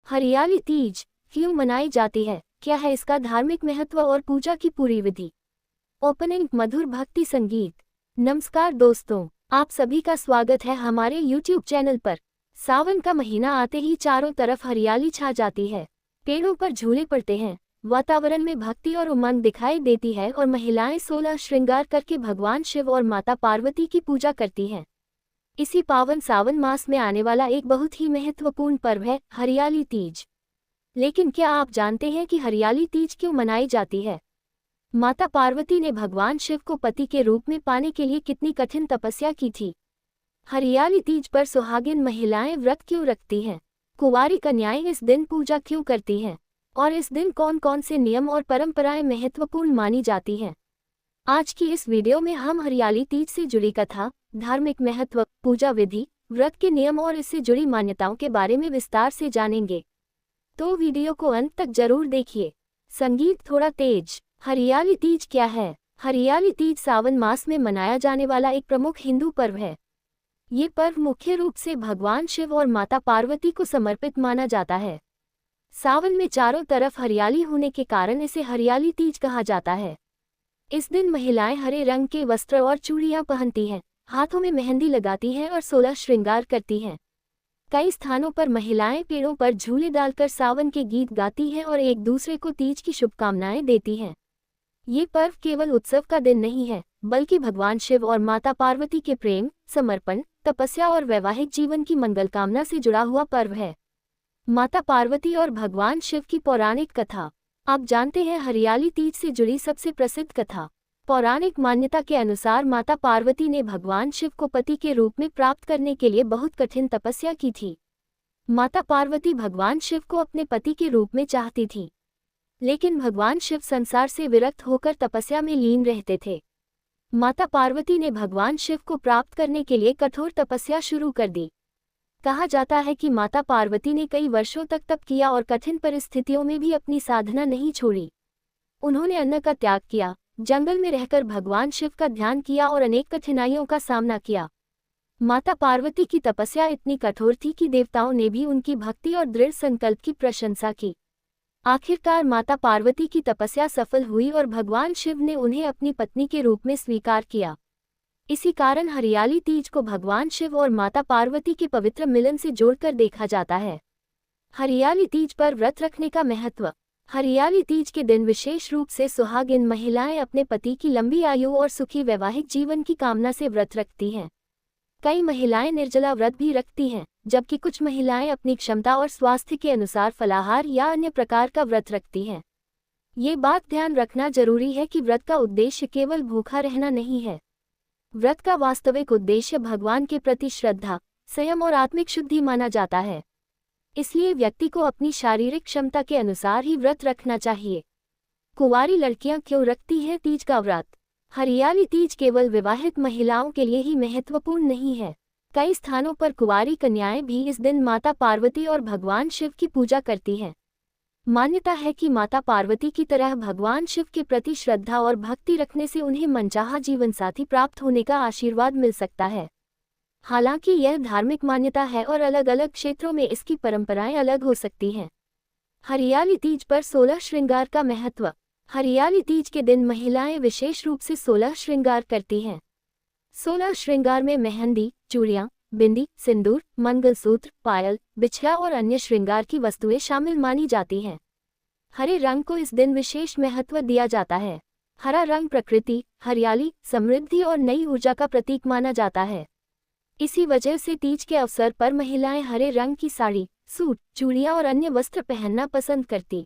हरियाली तीज क्यों मनाई जाती है, क्या है इसका धार्मिक महत्व और पूजा की पूरी विधि। ओपनिंग मधुर भक्ति संगीत। नमस्कार दोस्तों, आप सभी का स्वागत है हमारे YouTube चैनल पर। सावन का महीना आते ही चारों तरफ हरियाली छा जाती है, पेड़ों पर झूले पड़ते हैं, वातावरण में भक्ति और उमंग दिखाई देती है और महिलाएं 16 श्रृंगार करके भगवान शिव और माता पार्वती की पूजा करती हैं। इसी पावन सावन मास में आने वाला एक बहुत ही महत्वपूर्ण पर्व है हरियाली तीज। लेकिन क्या आप जानते हैं कि हरियाली तीज क्यों मनाई जाती है? माता पार्वती ने भगवान शिव को पति के रूप में पाने के लिए कितनी कठिन तपस्या की थी। हरियाली तीज पर सुहागिन महिलाएं व्रत क्यों रखती हैं? कुंवारी कन्याएं इस दिन पूजा क्यों करती हैं? और इस दिन कौन कौन से नियम और परंपराएं महत्वपूर्ण मानी जाती हैं? आज की इस वीडियो में हम हरियाली तीज से जुड़ी कथा, धार्मिक महत्व, पूजा विधि, व्रत के नियम और इससे जुड़ी मान्यताओं के बारे में विस्तार से जानेंगे, तो वीडियो को अंत तक जरूर देखिए। संगीत थोड़ा तेज। हरियाली तीज क्या है? हरियाली तीज सावन मास में मनाया जाने वाला एक प्रमुख हिंदू पर्व है। ये पर्व मुख्य रूप से भगवान शिव और माता पार्वती को समर्पित माना जाता है। सावन में चारों तरफ हरियाली होने के कारण इसे हरियाली तीज कहा जाता है। इस दिन महिलाएं हरे रंग के वस्त्र और चूड़ियां पहनती हैं, हाथों में मेहंदी लगाती हैं और 16 श्रृंगार करती हैं। कई स्थानों पर महिलाएं पेड़ों पर झूले डालकर सावन के गीत गाती हैं और एक दूसरे को तीज की शुभकामनाएं देती हैं। ये पर्व केवल उत्सव का दिन नहीं है, बल्कि भगवान शिव और माता पार्वती के प्रेम, समर्पण, तपस्या और वैवाहिक जीवन की मंगल कामना से जुड़ा हुआ पर्व है। माता पार्वती और भगवान शिव की पौराणिक कथा। आप जानते हैं हरियाली तीज से जुड़ी सबसे प्रसिद्ध कथा। पौराणिक मान्यता के अनुसार माता पार्वती ने भगवान शिव को पति के रूप में प्राप्त करने के लिए बहुत कठिन तपस्या की थी। माता पार्वती भगवान शिव को अपने पति के रूप में चाहती थी, लेकिन भगवान शिव संसार से विरक्त होकर तपस्या में लीन रहते थे। माता पार्वती ने भगवान शिव को प्राप्त करने के लिए कठोर तपस्या शुरू कर दी। कहा जाता है कि माता पार्वती ने कई वर्षों तक तप किया और कठिन परिस्थितियों में भी अपनी साधना नहीं छोड़ी। उन्होंने अन्न का त्याग किया, जंगल में रहकर भगवान शिव का ध्यान किया और अनेक कठिनाइयों का सामना किया। माता पार्वती की तपस्या इतनी कठोर थी कि देवताओं ने भी उनकी भक्ति और दृढ़ संकल्प की प्रशंसा की। आखिरकार माता पार्वती की तपस्या सफल हुई और भगवान शिव ने उन्हें अपनी पत्नी के रूप में स्वीकार किया। इसी कारण हरियाली तीज को भगवान शिव और माता पार्वती के पवित्र मिलन से जोड़कर देखा जाता है। हरियाली तीज पर व्रत रखने का महत्व। हरियाली तीज के दिन विशेष रूप से सुहागिन महिलाएं अपने पति की लंबी आयु और सुखी वैवाहिक जीवन की कामना से व्रत रखती हैं। कई महिलाएं निर्जला व्रत भी रखती हैं, जबकि कुछ महिलाएं अपनी क्षमता और स्वास्थ्य के अनुसार फलाहार या अन्य प्रकार का व्रत रखती हैं। ये बात ध्यान रखना जरूरी है कि व्रत का उद्देश्य केवल भूखा रहना नहीं है। व्रत का वास्तविक उद्देश्य भगवान के प्रति श्रद्धा, संयम और आत्मिक शुद्धि माना जाता है। इसलिए व्यक्ति को अपनी शारीरिक क्षमता के अनुसार ही व्रत रखना चाहिए। कुंवारी लड़कियां क्यों रखती हैं तीज का व्रत? हरियाली तीज केवल विवाहित महिलाओं के लिए ही महत्वपूर्ण नहीं है। कई स्थानों पर कुंवारी कन्याएं भी इस दिन माता पार्वती और भगवान शिव की पूजा करती हैं। मान्यता है कि माता पार्वती की तरह भगवान शिव के प्रति श्रद्धा और भक्ति रखने से उन्हें मनचाहा जीवनसाथी प्राप्त होने का आशीर्वाद मिल सकता है। हालांकि यह धार्मिक मान्यता है और अलग अलग क्षेत्रों में इसकी परंपराएं अलग हो सकती हैं। हरियाली तीज पर 16 श्रृंगार का महत्व। हरियाली तीज के दिन महिलाएं विशेष रूप से 16 श्रृंगार करती हैं। 16 श्रृंगार में मेहंदी, चूड़ियां, बिंदी, सिंदूर, मंगलसूत्र, पायल, बिछिया और अन्य श्रृंगार की वस्तुएं शामिल मानी जाती हैं। हरे रंग को इस दिन विशेष महत्व दिया जाता है। हरा रंग प्रकृति, हरियाली, समृद्धि और नई ऊर्जा का प्रतीक माना जाता है। इसी वजह से तीज के अवसर पर महिलाएं हरे रंग की साड़ी, सूट, चूड़ियां और अन्य वस्त्र पहनना पसंद करती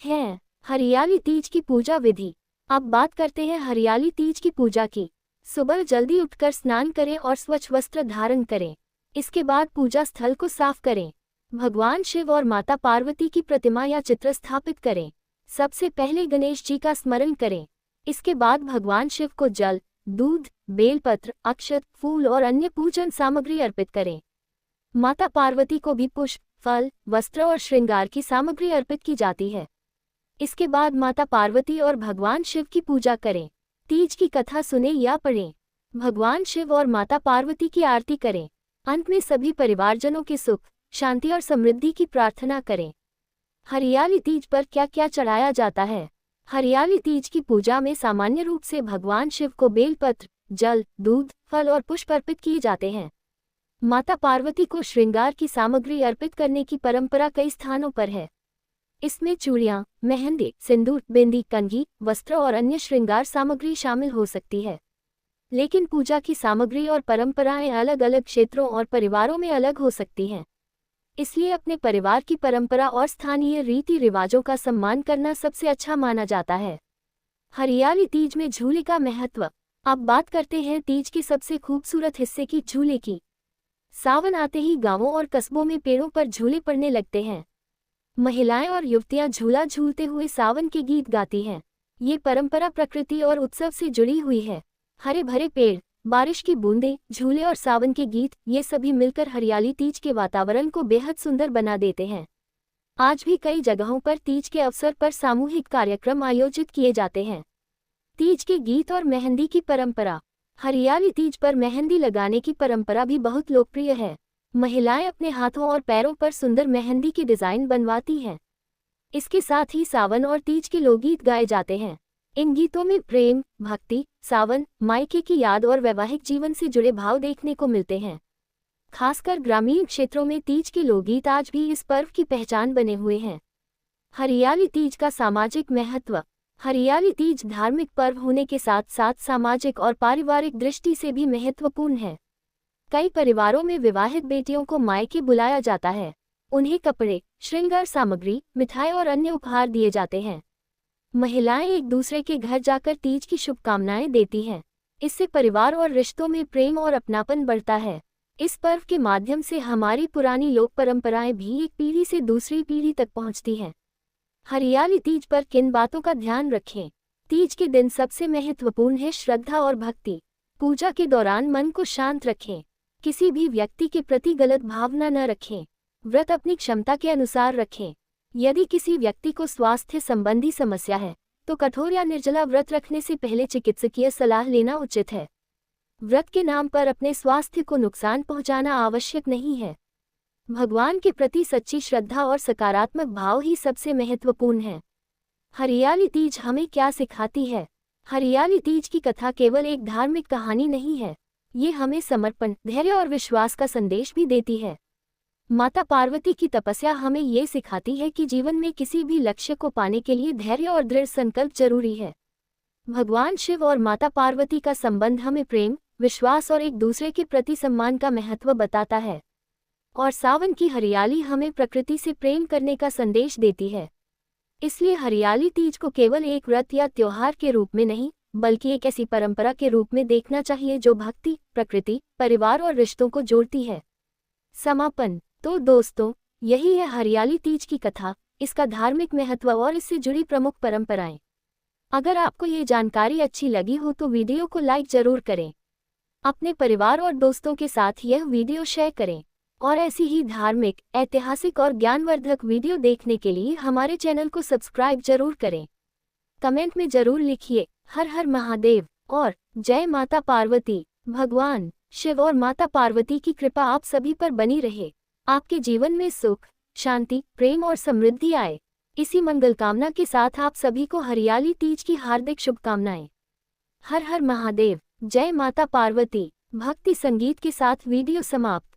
हैं। हरियाली तीज की पूजा विधि। अब बात करते हैं हरियाली तीज की पूजा की। सुबह जल्दी उठकर स्नान करें और स्वच्छ वस्त्र धारण करें। इसके बाद पूजा स्थल को साफ करें। भगवान शिव और माता पार्वती की प्रतिमा या चित्र स्थापित करें। सबसे पहले गणेश जी का स्मरण करें। इसके बाद भगवान शिव को जल, दूध, बेलपत्र, अक्षत, फूल और अन्य पूजन सामग्री अर्पित करें। माता पार्वती को भी पुष्प, फल, वस्त्र और श्रृंगार की सामग्री अर्पित की जाती है। इसके बाद माता पार्वती और भगवान शिव की पूजा करें। तीज की कथा सुने या पढ़ें। भगवान शिव और माता पार्वती की आरती करें। अंत में सभी परिवारजनों के सुख, शांति और समृद्धि की प्रार्थना करें। हरियाली तीज पर क्या क्या चढ़ाया जाता है? हरियाली तीज की पूजा में सामान्य रूप से भगवान शिव को बेलपत्र, जल, दूध, फल और पुष्प अर्पित किए जाते हैं। माता पार्वती को श्रृंगार की सामग्री अर्पित करने की परंपरा कई स्थानों पर है। इसमें चूड़ियां, मेहंदी, सिंदूर, बिंदी, कंघी, वस्त्र और अन्य श्रृंगार सामग्री शामिल हो सकती है। लेकिन पूजा की सामग्री और परंपराएं अलग अलग क्षेत्रों और परिवारों में अलग हो सकती हैं। इसलिए अपने परिवार की परंपरा और स्थानीय रीति रिवाजों का सम्मान करना सबसे अच्छा माना जाता है। हरियाली तीज में झूले का महत्व। अब बात करते हैं तीज के सबसे खूबसूरत हिस्से की, झूले की। सावन आते ही गांवों और कस्बों में पेड़ों पर झूले पड़ने लगते हैं। महिलाएं और युवतियां झूला झूलते हुए सावन के गीत गाती हैं। ये परंपरा प्रकृति और उत्सव से जुड़ी हुई है। हरे भरे पेड़, बारिश की बूंदें, झूले और सावन के गीत, ये सभी मिलकर हरियाली तीज के वातावरण को बेहद सुंदर बना देते हैं। आज भी कई जगहों पर तीज के अवसर पर सामूहिक कार्यक्रम आयोजित किए जाते हैं। तीज के गीत और मेहंदी की परंपरा। हरियाली तीज पर मेहंदी लगाने की परंपरा भी बहुत लोकप्रिय है। महिलाएं अपने हाथों और पैरों पर सुंदर मेहंदी की डिजाइन बनवाती हैं। इसके साथ ही सावन और तीज के लोकगीत गाए जाते हैं। इन गीतों में प्रेम, भक्ति, सावन, मायके की याद और वैवाहिक जीवन से जुड़े भाव देखने को मिलते हैं। खासकर ग्रामीण क्षेत्रों में तीज के लोकगीत आज भी इस पर्व की पहचान बने हुए हैं। हरियाली तीज का सामाजिक महत्व। हरियाली तीज धार्मिक पर्व होने के साथ साथ सामाजिक और पारिवारिक दृष्टि से भी महत्वपूर्ण है। कई परिवारों में विवाहित बेटियों को मायके बुलाया जाता है। उन्हें कपड़े, श्रृंगार सामग्री, मिठाई और अन्य उपहार दिए जाते हैं। महिलाएं एक दूसरे के घर जाकर तीज की शुभकामनाएं देती हैं। इससे परिवार और रिश्तों में प्रेम और अपनापन बढ़ता है। इस पर्व के माध्यम से हमारी पुरानी लोक परंपराएं भी एक पीढ़ी से दूसरी पीढ़ी तक पहुंचती हैं। हरियाली तीज पर किन बातों का ध्यान रखें? तीज के दिन सबसे महत्वपूर्ण है श्रद्धा और भक्ति। पूजा के दौरान मन को शांत रखें। किसी भी व्यक्ति के प्रति गलत भावना न रखें। व्रत अपनी क्षमता के अनुसार रखें। यदि किसी व्यक्ति को स्वास्थ्य संबंधी समस्या है तो कठोर या निर्जला व्रत रखने से पहले चिकित्सकीय सलाह लेना उचित है। व्रत के नाम पर अपने स्वास्थ्य को नुकसान पहुंचाना आवश्यक नहीं है। भगवान के प्रति सच्ची श्रद्धा और सकारात्मक भाव ही सबसे महत्वपूर्ण है। हरियाली तीज हमें क्या सिखाती है? हरियाली तीज की कथा केवल एक धार्मिक कहानी नहीं है। ये हमें समर्पण, धैर्य और विश्वास का संदेश भी देती है। माता पार्वती की तपस्या हमें ये सिखाती है कि जीवन में किसी भी लक्ष्य को पाने के लिए धैर्य और दृढ़ संकल्प जरूरी है। भगवान शिव और माता पार्वती का संबंध हमें प्रेम, विश्वास और एक दूसरे के प्रति सम्मान का महत्व बताता है। और सावन की हरियाली हमें प्रकृति से प्रेम करने का संदेश देती है। इसलिए हरियाली तीज को केवल एक व्रत या त्योहार के रूप में नहीं, बल्कि एक ऐसी परंपरा के रूप में देखना चाहिए जो भक्ति, प्रकृति, परिवार और रिश्तों को जोड़ती है। समापन। तो दोस्तों, यही है हरियाली तीज की कथा, इसका धार्मिक महत्व और इससे जुड़ी प्रमुख परंपराएं। अगर आपको ये जानकारी अच्छी लगी हो तो वीडियो को लाइक जरूर करें। अपने परिवार और दोस्तों के साथ यह वीडियो शेयर करें। और ऐसी ही धार्मिक, ऐतिहासिक और ज्ञानवर्धक वीडियो देखने के लिए हमारे चैनल को सब्सक्राइब जरूर करें। कमेंट में जरूर लिखिए हर हर महादेव और जय माता पार्वती। भगवान शिव और माता पार्वती की कृपा आप सभी पर बनी रहे। आपके जीवन में सुख, शांति, प्रेम और समृद्धि आए। इसी मंगल कामना के साथ आप सभी को हरियाली तीज की हार्दिक शुभकामनाएं। हर हर महादेव, जय माता पार्वती। भक्ति संगीत के साथ वीडियो समाप्त।